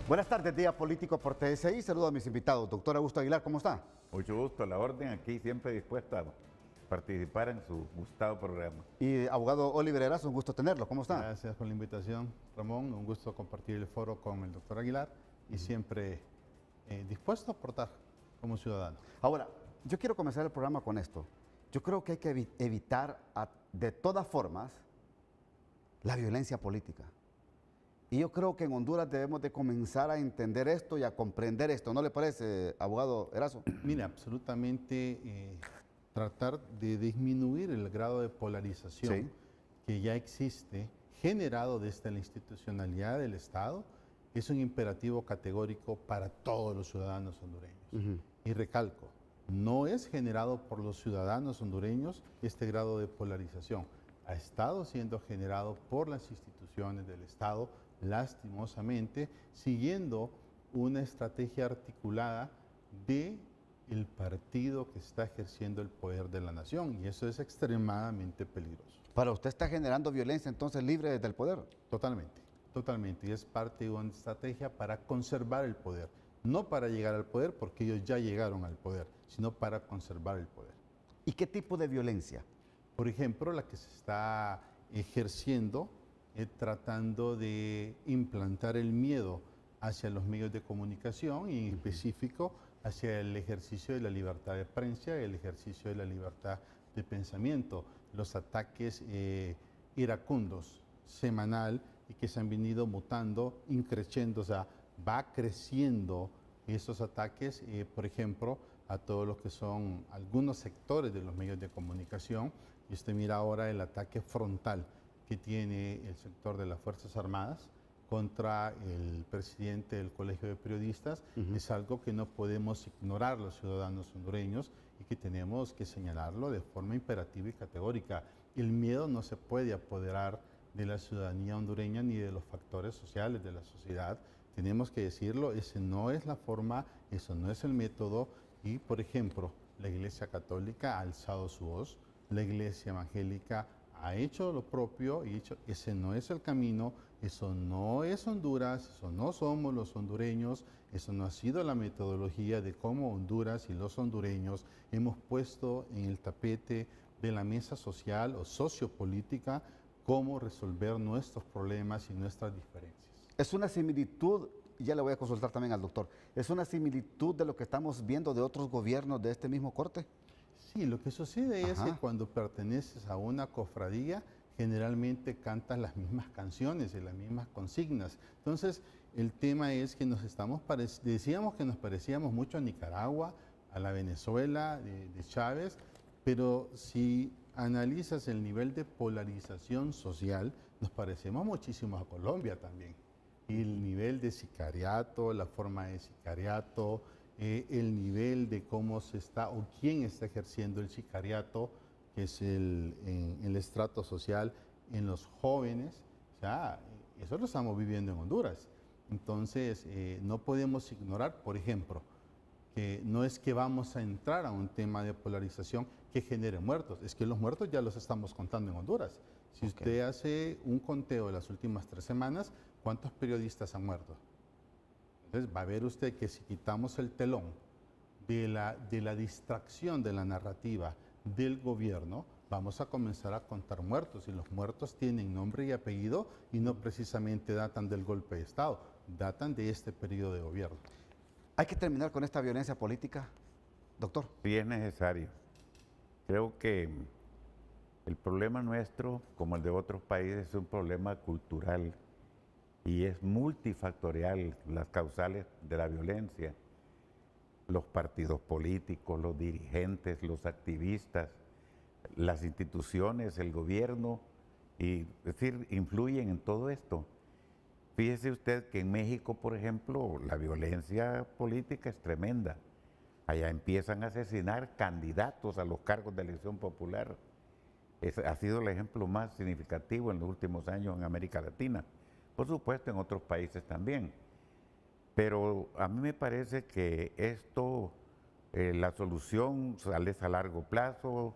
Buenas tardes, Día Político por TSI. Saludo a mis invitados. Doctor Augusto Aguilar, ¿cómo está? Mucho gusto, a la orden, aquí siempre dispuesto a participar en su gustado programa. Y abogado Oliver Erazo, un gusto tenerlo. ¿Cómo está? Gracias por la invitación, Ramón. Un gusto compartir el foro con el doctor Aguilar y siempre dispuesto a aportar como ciudadano. Ahora, yo quiero comenzar el programa con esto. Yo creo que hay que evitar de todas formas la violencia política. Y yo creo que en Honduras debemos de comenzar a entender esto y a comprender esto. ¿No le parece, abogado Erazo? Mire, absolutamente tratar de disminuir el grado de polarización que ya existe, generado desde la institucionalidad del Estado, es un imperativo categórico para todos los ciudadanos hondureños. Y recalco, no es generado por los ciudadanos hondureños este grado de polarización. Ha estado siendo generado por las instituciones del Estado, lastimosamente, siguiendo una estrategia articulada de el partido que está ejerciendo el poder de la nación, y eso es extremadamente peligroso. Para usted está generando violencia entonces libre desde el poder. Totalmente, totalmente, y es parte de una estrategia para conservar el poder, no para llegar al poder porque ellos ya llegaron al poder, sino para conservar el poder. ¿Y qué tipo de violencia? Por ejemplo, la que se está ejerciendo tratando de implantar el miedo hacia los medios de comunicación y en específico hacia el ejercicio de la libertad de prensa y el ejercicio de la libertad de pensamiento. Los ataques iracundos, semanal, y que se han venido mutando, increciendo, o sea, va creciendo esos ataques, por ejemplo, a todos los que son algunos sectores de los medios de comunicación. Y usted mira ahora el ataque frontal que tiene el sector de las Fuerzas Armadas contra el presidente del Colegio de Periodistas. Es algo que no podemos ignorar los ciudadanos hondureños y que tenemos que señalarlo de forma imperativa y categórica. El miedo no se puede apoderar de la ciudadanía hondureña ni de los factores sociales de la sociedad. Tenemos que decirlo, esa no es la forma, eso no es el método. Y, por ejemplo, la Iglesia Católica ha alzado su voz, la Iglesia Evangélica ha hecho lo propio y dicho, ese no es el camino, eso no es Honduras, eso no somos los hondureños, eso no ha sido la metodología de cómo Honduras y los hondureños hemos puesto en el tapete de la mesa social o sociopolítica cómo resolver nuestros problemas y nuestras diferencias. Es una similitud, y ya le voy a consultar también al doctor, ¿es una similitud de lo que estamos viendo de otros gobiernos de este mismo corte? Sí, lo que sucede es que cuando perteneces a una cofradía, generalmente cantas las mismas canciones y las mismas consignas. Entonces, el tema es que decíamos que nos parecíamos mucho a Nicaragua, a la Venezuela de Chávez, pero si analizas el nivel de polarización social, nos parecemos muchísimo a Colombia también. Y el nivel de sicariato, la forma de sicariato, el nivel de cómo se está o quién está ejerciendo el sicariato, que es el estrato social en los jóvenes, o sea, eso lo estamos viviendo en Honduras. Entonces, no podemos ignorar, por ejemplo, que no es que vamos a entrar a un tema de polarización que genere muertos, es que los muertos ya los estamos contando en Honduras. Si usted hace un conteo de las últimas 3 semanas, ¿cuántos periodistas han muerto? Entonces va a ver usted que si quitamos el telón de la distracción de la narrativa del gobierno, vamos a comenzar a contar muertos, y los muertos tienen nombre y apellido y no precisamente datan del golpe de Estado, datan de este periodo de gobierno. ¿Hay que terminar con esta violencia política, doctor? Sí, es necesario. Creo que el problema nuestro, como el de otros países, es un problema cultural y es multifactorial las causales de la violencia. Los partidos políticos, los dirigentes, los activistas, las instituciones, el gobierno, y, es decir, influyen en todo esto. Fíjese usted que en México, por ejemplo, la violencia política es tremenda. Allá empiezan a asesinar candidatos a los cargos de elección popular. Ha sido el ejemplo más significativo en los últimos años en América Latina. Por supuesto, en otros países también. Pero a mí me parece que esto, la solución es a largo plazo,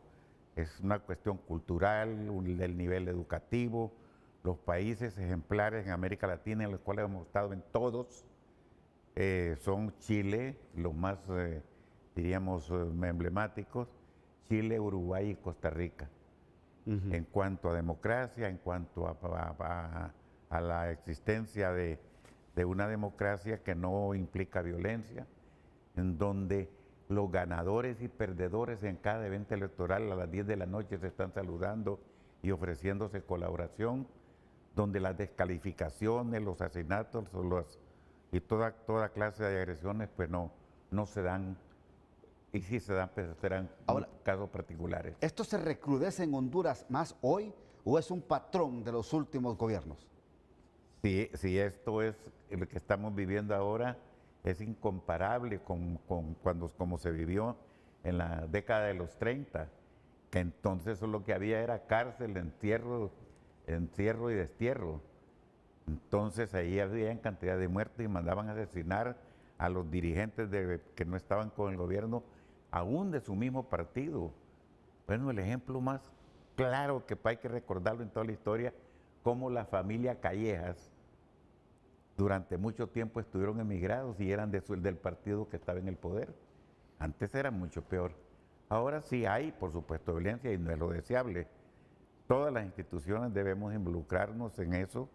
es una cuestión cultural, del nivel educativo. Los países ejemplares en América Latina, en los cuales hemos estado en todos, son Chile, los más, diríamos, emblemáticos, Chile, Uruguay y Costa Rica. En cuanto a democracia, en cuanto a la existencia de una democracia que no implica violencia, en donde los ganadores y perdedores en cada evento electoral a las 10 de la noche se están saludando y ofreciéndose colaboración, donde las descalificaciones, los asesinatos y toda clase de agresiones pues no se dan, y si se dan, pues serán Ahora, casos particulares. ¿esto se recrudece en Honduras más hoy o es un patrón de los últimos gobiernos? Si esto es lo que estamos viviendo ahora, es incomparable con como se vivió en la década de los 30, que entonces lo que había era cárcel, encierro y destierro. Entonces ahí había cantidad de muertes y mandaban a asesinar a los dirigentes que no estaban con el gobierno, aún de su mismo partido. Bueno, el ejemplo más claro que hay que recordarlo en toda la historia, cómo la familia Callejas durante mucho tiempo estuvieron emigrados y eran del partido que estaba en el poder. Antes era mucho peor. Ahora sí hay, por supuesto, violencia y no es lo deseable. Todas las instituciones debemos involucrarnos en eso,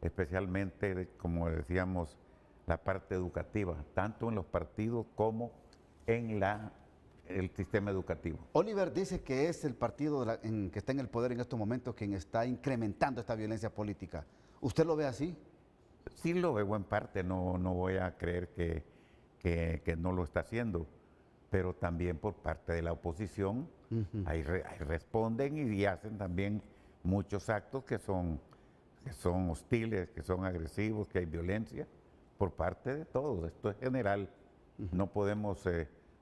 especialmente, como decíamos, la parte educativa, tanto en los partidos como en el sistema educativo. Oliver dice que es el partido que está en el poder en estos momentos quien está incrementando esta violencia política. ¿Usted lo ve así? Sí lo veo en parte, no voy a creer que no lo está haciendo, pero también por parte de la oposición, ahí responden y hacen también muchos actos que son hostiles, que son agresivos, que hay violencia por parte de todos. Esto es general, no podemos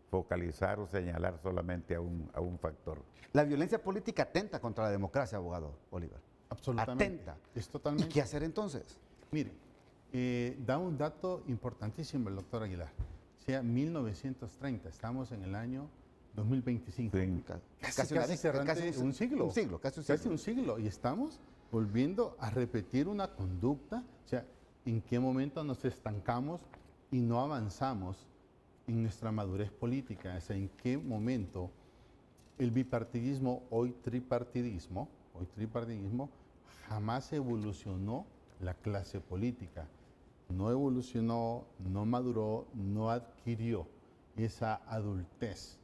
focalizar o señalar solamente a un factor. La violencia política atenta contra la democracia, abogado Oliver. Absolutamente. Atenta. Es totalmente. ¿Y qué hacer entonces? Mire, da un dato importantísimo el doctor Aguilar. O sea, 1930, estamos en el año 2025. Sí. Casi cerrando un siglo. Casi un siglo. Y estamos volviendo a repetir una conducta. O sea, ¿en qué momento nos estancamos y no avanzamos en nuestra madurez política? O sea, ¿en qué momento el bipartidismo, hoy tripartidismo, jamás evolucionó la clase política? No evolucionó, no maduró, no adquirió esa adultez.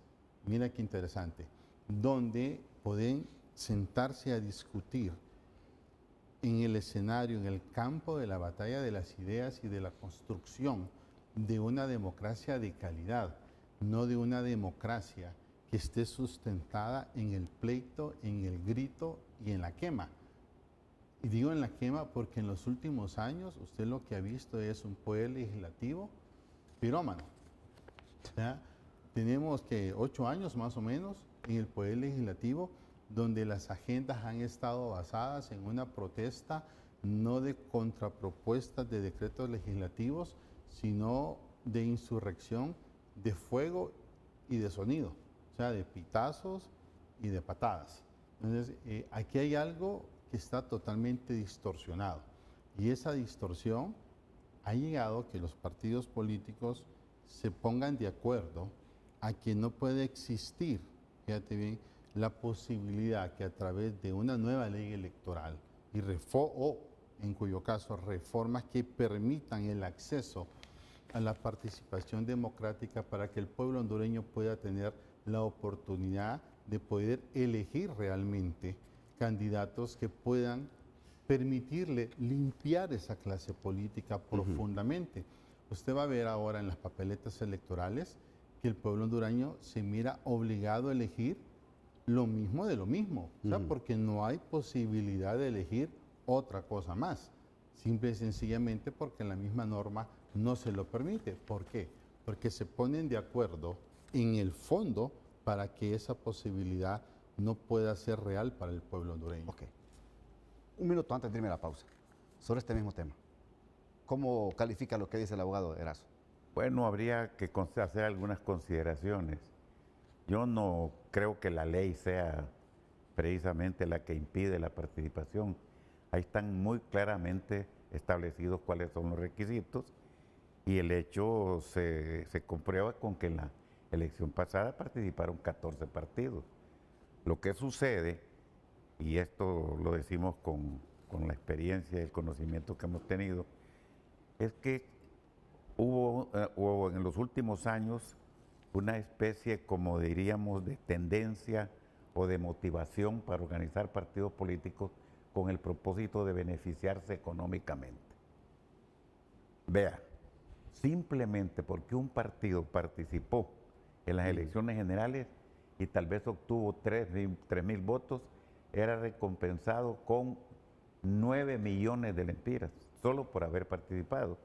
Mira qué interesante. Donde pueden sentarse a discutir en el escenario, en el campo de la batalla de las ideas y de la construcción de una democracia de calidad, no de una democracia que esté sustentada en el pleito, en el grito y en la quema. Y digo en la quema porque en los últimos años usted lo que ha visto es un poder legislativo pirómano. ¿Ya? Tenemos que 8 años más o menos en el poder legislativo donde las agendas han estado basadas en una protesta no de contrapropuestas de decretos legislativos, sino de insurrección, de fuego y de sonido, o sea, de pitazos y de patadas. Entonces, aquí hay algo que está totalmente distorsionado. Y esa distorsión ha llegado a que los partidos políticos se pongan de acuerdo a que no puede existir, fíjate bien, la posibilidad que a través de una nueva ley electoral o en cuyo caso reformas que permitan el acceso a la participación democrática para que el pueblo hondureño pueda tener la oportunidad de poder elegir realmente candidatos que puedan permitirle limpiar esa clase política profundamente. Usted va a ver ahora en las papeletas electorales que el pueblo hondureño se mira obligado a elegir lo mismo de lo mismo, o sea, porque no hay posibilidad de elegir otra cosa más, simple y sencillamente porque la misma norma no se lo permite. ¿Por qué? Porque se ponen de acuerdo en el fondo para que esa posibilidad no pueda ser real para el pueblo hondureño. Ok. Un minuto antes de irme a la pausa, sobre este mismo tema. ¿Cómo califica lo que dice el abogado Erazo? Bueno, habría que hacer algunas consideraciones. Yo no creo que la ley sea precisamente la que impide la participación. Ahí están muy claramente establecidos cuáles son los requisitos Y el hecho se comprueba con que en la elección pasada participaron 14 partidos. Lo que sucede, y esto lo decimos con la experiencia y el conocimiento que hemos tenido, es que hubo en los últimos años una especie, como diríamos, de tendencia o de motivación para organizar partidos políticos con el propósito de beneficiarse económicamente. Vea, simplemente porque un partido participó en las elecciones generales y tal vez obtuvo 3.000 votos, era recompensado con 9 millones de lempiras, solo por haber participado.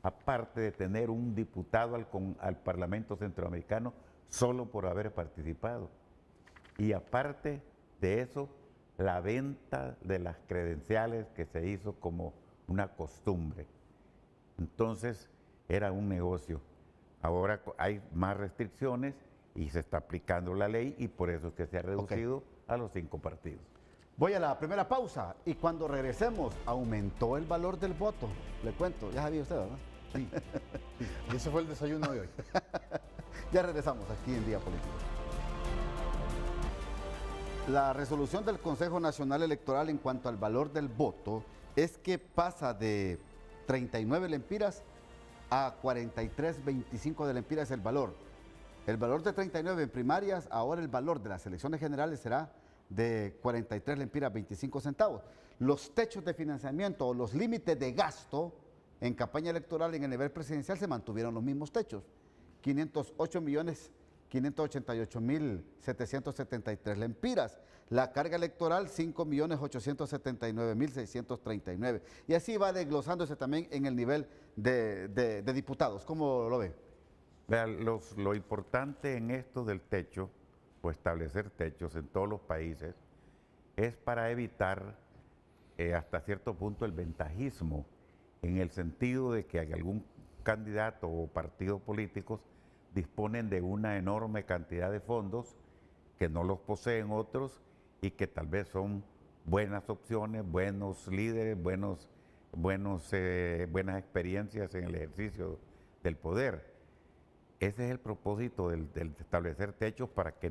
Aparte de tener un diputado al Parlamento Centroamericano, solo por haber participado. Y aparte de eso, la venta de las credenciales que se hizo como una costumbre. Entonces, era un negocio. Ahora hay más restricciones y se está aplicando la ley y por eso es que se ha reducido a los 5 partidos. Voy a la primera pausa y cuando regresemos aumentó el valor del voto. Le cuento, ya sabía usted, ¿verdad? Sí, sí. Y ese fue el desayuno de hoy. Ya regresamos aquí en Día Político. La resolución del Consejo Nacional Electoral en cuanto al valor del voto es que pasa de 39 lempiras a 43.25 de lempiras el valor. El valor de 39 en primarias, ahora el valor de las elecciones generales será de 43 lempiras 25 centavos. Los techos de financiamiento o los límites de gasto en campaña electoral en el nivel presidencial se mantuvieron los mismos techos. 508.588.773 lempiras. La carga electoral 5.879.639. Y así va desglosándose también en el nivel de diputados. ¿Cómo lo ve? Vean, lo importante en esto del techo, o establecer techos en todos los países, es para evitar hasta cierto punto el ventajismo, en el sentido de que algún candidato o partidos políticos disponen de una enorme cantidad de fondos que no los poseen otros y que tal vez son buenas opciones, buenos líderes, buenas experiencias en el ejercicio del poder. Ese es el propósito del establecer techos para que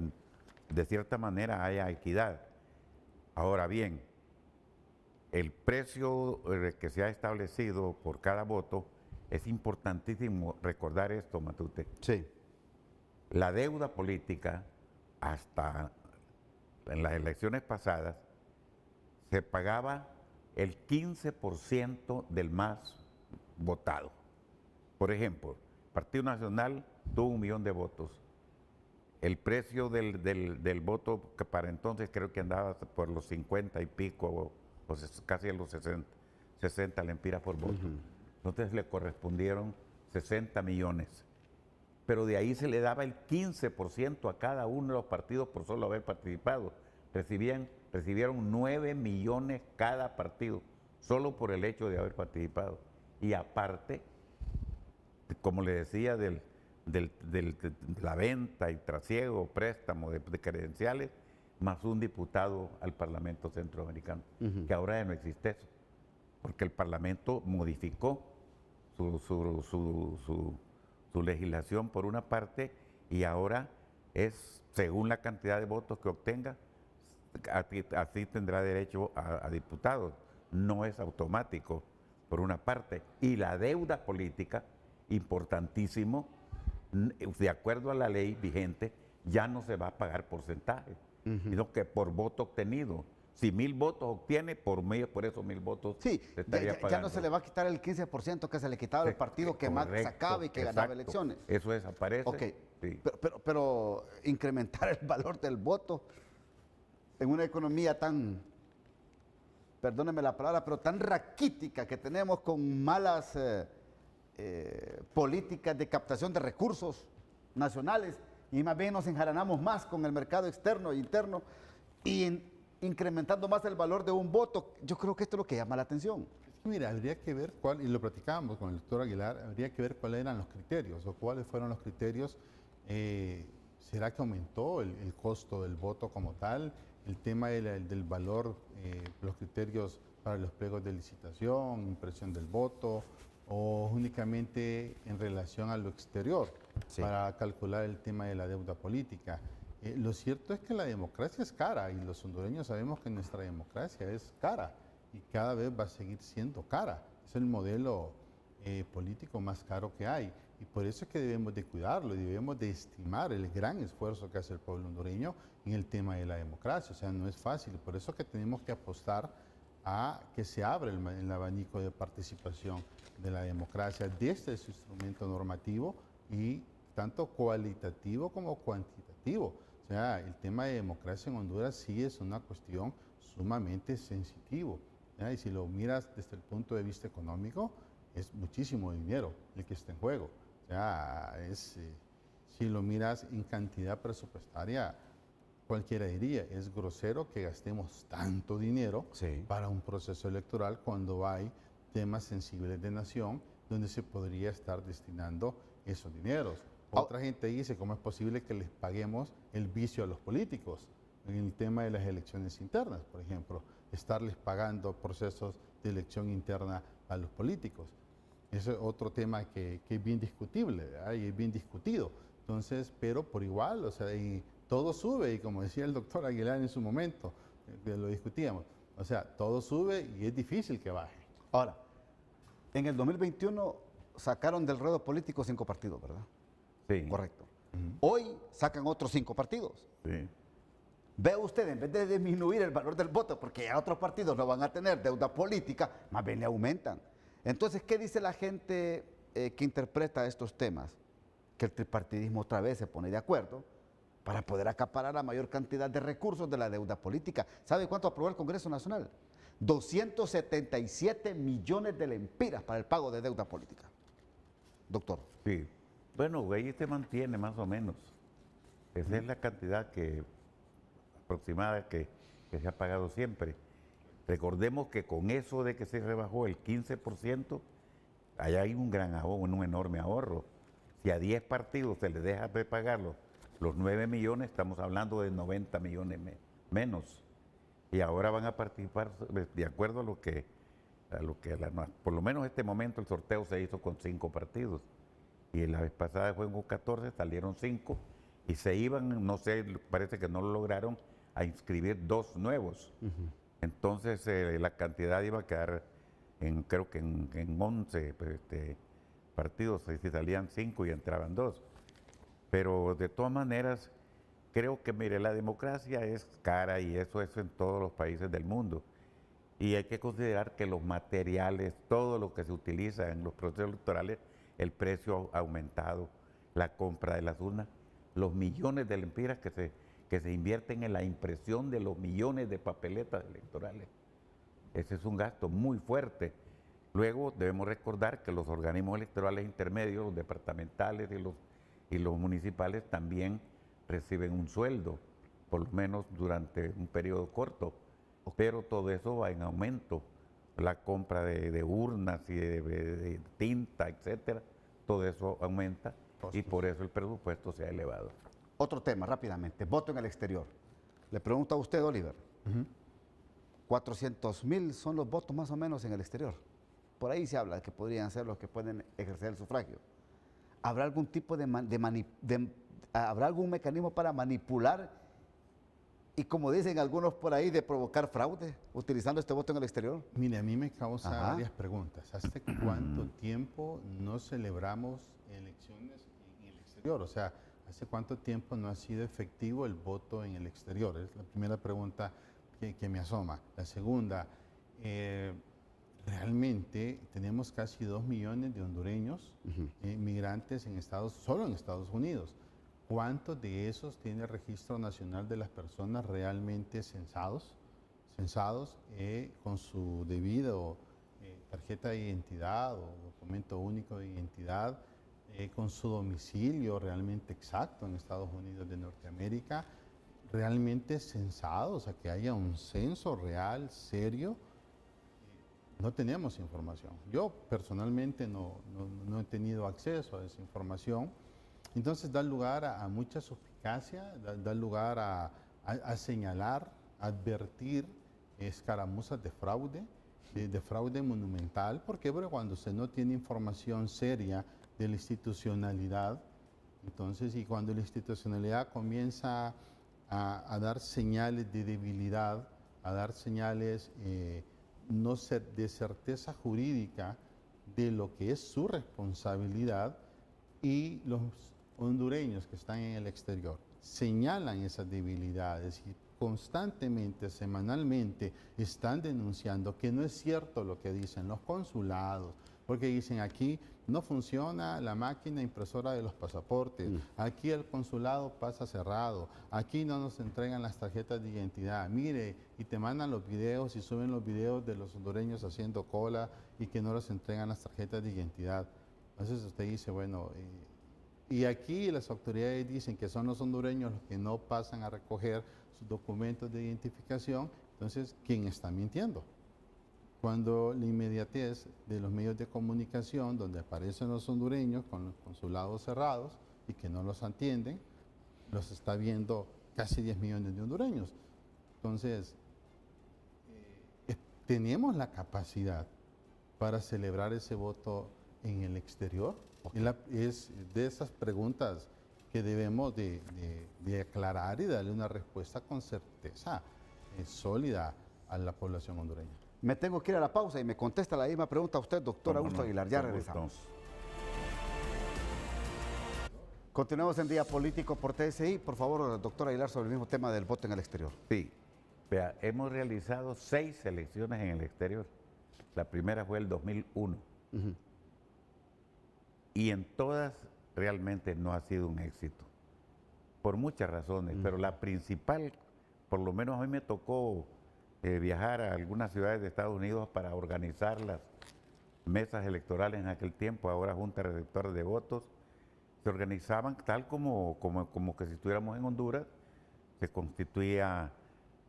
de cierta manera haya equidad. Ahora bien, el precio que se ha establecido por cada voto, es importantísimo recordar esto, Matute. Sí. La deuda política, hasta en las elecciones pasadas, se pagaba el 15% del más votado. Por ejemplo, el Partido Nacional tuvo 1 millón de votos. El precio del voto, que para entonces creo que andaba por los 50 y pico, o casi a los 60 lempiras por voto. Entonces le correspondieron 60 millones. Pero de ahí se le daba el 15% a cada uno de los partidos por solo haber participado. Recibieron 9 millones cada partido, solo por el hecho de haber participado. Y aparte, como le decía, de la venta y trasiego, préstamo de credenciales, más un diputado al Parlamento Centroamericano, que ahora ya no existe eso, porque el Parlamento modificó su legislación por una parte y ahora es según la cantidad de votos que obtenga, así tendrá derecho a diputados. No es automático, por una parte. Y la deuda política, importantísimo, de acuerdo a la ley vigente, ya no se va a pagar porcentaje, sino que por voto obtenido. Si 1.000 votos obtiene, por esos 1.000 votos sí, se estaría pagando. Ya no se le va a quitar el 15% que se le quitaba al partido que más sacaba y que ganaba elecciones. Eso desaparece. Ok, sí. pero incrementar el valor del voto en una economía tan, perdóneme la palabra, pero tan raquítica que tenemos con malas políticas de captación de recursos nacionales y más bien nos enjaranamos más con el mercado externo e interno y incrementando más el valor de un voto, yo creo que esto es lo que llama la atención. Mira, habría que ver y lo platicábamos con el doctor Aguilar, habría que ver cuáles eran los criterios o cuáles fueron los criterios. ¿Será que aumentó el costo del voto como tal? El tema del valor, los criterios para los pliegos de licitación, impresión del voto, o únicamente en relación a lo exterior Sí. para calcular el tema de la deuda política. Lo cierto es que la democracia es cara y los hondureños sabemos que nuestra democracia es cara y cada vez va a seguir siendo cara. Es el modelo político más caro que hay y por eso es que debemos de cuidarlo y debemos de estimar el gran esfuerzo que hace el pueblo hondureño en el tema de la democracia. O sea, no es fácil, por eso que tenemos que apostar a que se abra el abanico de participación de la democracia desde su instrumento normativo y tanto cualitativo como cuantitativo. O sea, el tema de democracia en Honduras sí es una cuestión sumamente sensitivo. ¿Ya? Y si lo miras desde el punto de vista económico, es muchísimo dinero el que está en juego. O sea, si lo miras en cantidad presupuestaria, cualquiera diría, es grosero que gastemos tanto dinero Sí. para un proceso electoral cuando hay temas sensibles de nación donde se podría estar destinando esos dineros. Otra gente dice, ¿cómo es posible que les paguemos el vicio a los políticos? En el tema de las elecciones internas, por ejemplo, estarles pagando procesos de elección interna a los políticos. Ese es otro tema que es bien discutible, ¿verdad? Y es bien discutido. Entonces, pero por igual, o sea, y todo sube, y como decía el doctor Aguilar en su momento, que lo discutíamos, o sea, todo sube y es difícil que baje. Ahora, en el 2021 sacaron del ruedo político 5 partidos, ¿verdad? Sí. Correcto. Hoy sacan otros 5 partidos. Sí. Ve usted, en vez de disminuir el valor del voto, porque ya otros partidos no van a tener deuda política, más bien le aumentan. Entonces, ¿qué dice la gente que interpreta estos temas? Que el tripartidismo otra vez se pone de acuerdo para poder acaparar la mayor cantidad de recursos de la deuda política. ¿Sabe cuánto aprobó el Congreso Nacional? 277 millones de lempiras para el pago de deuda política. Doctor. Sí. Bueno, ahí se mantiene más o menos. Esa es la cantidad aproximada que se ha pagado siempre. Recordemos que con eso de que se rebajó el 15%, allá hay un gran ahorro, un enorme ahorro. Si a 10 partidos se les deja de pagar los 9 millones, estamos hablando de 90 millones menos. Y ahora van a participar de acuerdo a lo que por lo menos en este momento el sorteo se hizo con 5 partidos. Y la vez pasada fue con 14, salieron 5 y se iban, no sé, parece que no lo lograron, a inscribir 2 nuevos. Entonces la cantidad iba a quedar creo que en 11 partidos, si salían 5 y entraban 2. Pero de todas maneras, creo que, mire, la democracia es cara y eso es en todos los países del mundo. Y hay que considerar que los materiales, todo lo que se utiliza en los procesos electorales, el precio ha aumentado, la compra de las urnas, los millones de lempiras que se invierten en la impresión de los millones de papeletas electorales. Ese es un gasto muy fuerte. Luego debemos recordar que los organismos electorales intermedios, los departamentales y los municipales también reciben un sueldo, por lo menos durante un periodo corto, pero todo eso va en aumento. La compra de urnas y de tinta, etcétera, todo eso aumenta y por eso el presupuesto se ha elevado. Otro tema, rápidamente, voto en el exterior. Le pregunto a usted, Oliver, 400,000 son los votos más o menos en el exterior. Por ahí se habla de que podrían ser los que pueden ejercer el sufragio. ¿Habrá algún tipo habrá algún mecanismo para manipular y, como dicen algunos por ahí, de provocar fraude utilizando este voto en el exterior? Mire, a mí me causa varias preguntas. ¿Hace cuánto tiempo no celebramos elecciones en el exterior? O sea, ¿hace cuánto tiempo no ha sido efectivo el voto en el exterior? Es la primera pregunta que me asoma. La segunda, realmente tenemos casi 2 millones de hondureños migrantes solo en Estados Unidos. ¿Cuántos de esos tiene el Registro Nacional de las Personas realmente censados con su debido tarjeta de identidad o documento único de identidad, con su domicilio realmente exacto en Estados Unidos de Norteamérica, realmente censados, o sea, que haya un censo real, serio? No tenemos información. Yo personalmente no he tenido acceso a esa información. Entonces da lugar a mucha suspicacia, da lugar a señalar, a advertir escaramuzas de fraude de fraude monumental. ¿Por qué? Porque cuando usted no tiene información seria de la institucionalidad, entonces, y cuando la institucionalidad comienza a dar señales de debilidad, a dar señales no de certeza jurídica de lo que es su responsabilidad, y los hondureños que están en el exterior señalan esas debilidades y constantemente, semanalmente, están denunciando que no es cierto lo que dicen los consulados, porque dicen aquí no funciona la máquina impresora de los pasaportes, aquí el consulado pasa cerrado, aquí no nos entregan las tarjetas de identidad, mire, y te mandan los videos y suben los videos de los hondureños haciendo cola y que no les entregan las tarjetas de identidad. Entonces usted dice, bueno, y aquí las autoridades dicen que son los hondureños los que no pasan a recoger sus documentos de identificación. Entonces, ¿quién está mintiendo? Cuando la inmediatez de los medios de comunicación, donde aparecen los hondureños con los consulados cerrados y que no los atienden, los está viendo casi 10 millones de hondureños. Entonces, tenemos la capacidad para celebrar ese voto en el exterior. Es de esas preguntas que debemos de aclarar y darle una respuesta con certeza sólida a la población hondureña. Me tengo que ir a la pausa y me contesta la misma pregunta a usted, doctor Augusto Aguilar. Ya Con regresamos. gusto. Continuamos en Día Político por TSI. Por favor, doctor Aguilar, sobre el mismo tema del voto en el exterior. Sí, vea, hemos realizado 6 elecciones en el exterior. La primera fue el 2001. Y en todas realmente no ha sido un éxito, por muchas razones, pero la principal, por lo menos a mí me tocó viajar a algunas ciudades de Estados Unidos para organizar las mesas electorales en aquel tiempo, ahora juntas receptoras de votos. Se organizaban tal como que si estuviéramos en Honduras, se constituía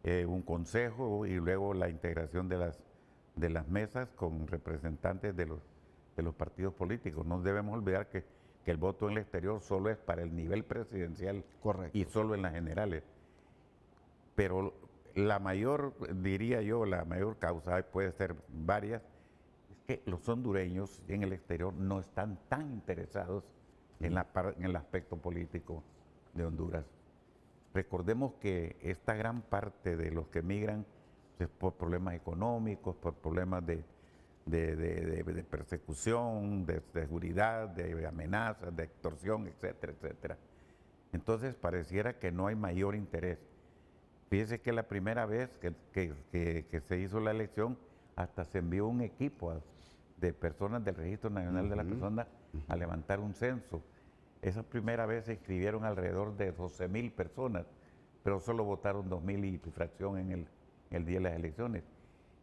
un consejo y luego la integración de las mesas con representantes de los partidos políticos. No debemos olvidar que el voto en el exterior solo es para el nivel presidencial. Correcto. Y solo en las generales. Pero la mayor, diría yo, la mayor causa, puede ser varias, es que los hondureños en el exterior no están tan interesados en el aspecto político de Honduras. Recordemos que esta gran parte de los que emigran es por problemas económicos, por problemas de persecución, de seguridad, de amenazas, de extorsión, etcétera, etcétera. Entonces pareciera que no hay mayor interés. Fíjese que la primera vez que se hizo la elección, hasta se envió un equipo de personas del Registro Nacional de las Personas a levantar un censo. Esa primera vez se inscribieron alrededor de 12,000 personas, pero solo votaron 2,000 y fracción en el día de las elecciones.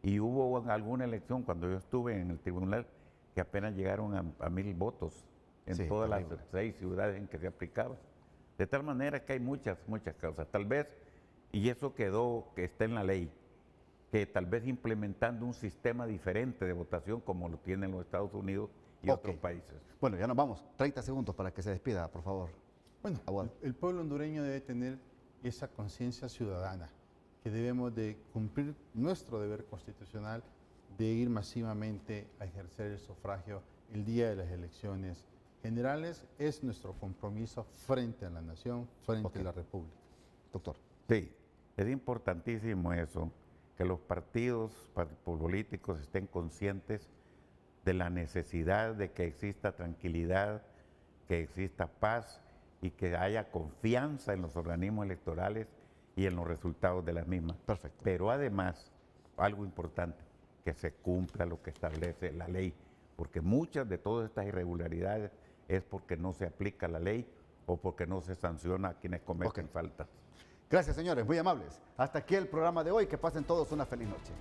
Y hubo alguna elección, cuando yo estuve en el tribunal, que apenas llegaron a 1,000 votos en todas las 6 ciudades en que se aplicaba. De tal manera que hay muchas causas. Tal vez, y eso quedó, que está en la ley, que tal vez implementando un sistema diferente de votación como lo tienen los Estados Unidos y otros países. Bueno, ya nos vamos. 30 segundos para que se despida, por favor. Bueno, el pueblo hondureño debe tener esa conciencia ciudadana, que debemos de cumplir nuestro deber constitucional de ir masivamente a ejercer el sufragio el día de las elecciones generales. Es nuestro compromiso frente a la nación, frente a la República. Doctor. Sí, es importantísimo eso, que los partidos políticos estén conscientes de la necesidad de que exista tranquilidad, que exista paz y que haya confianza en los organismos electorales y en los resultados de las mismas. Perfecto. Pero además, algo importante, que se cumpla lo que establece la ley, porque muchas de todas estas irregularidades es porque no se aplica la ley o porque no se sanciona a quienes cometen faltas. Gracias, señores, muy amables. Hasta aquí el programa de hoy. Que pasen todos una feliz noche.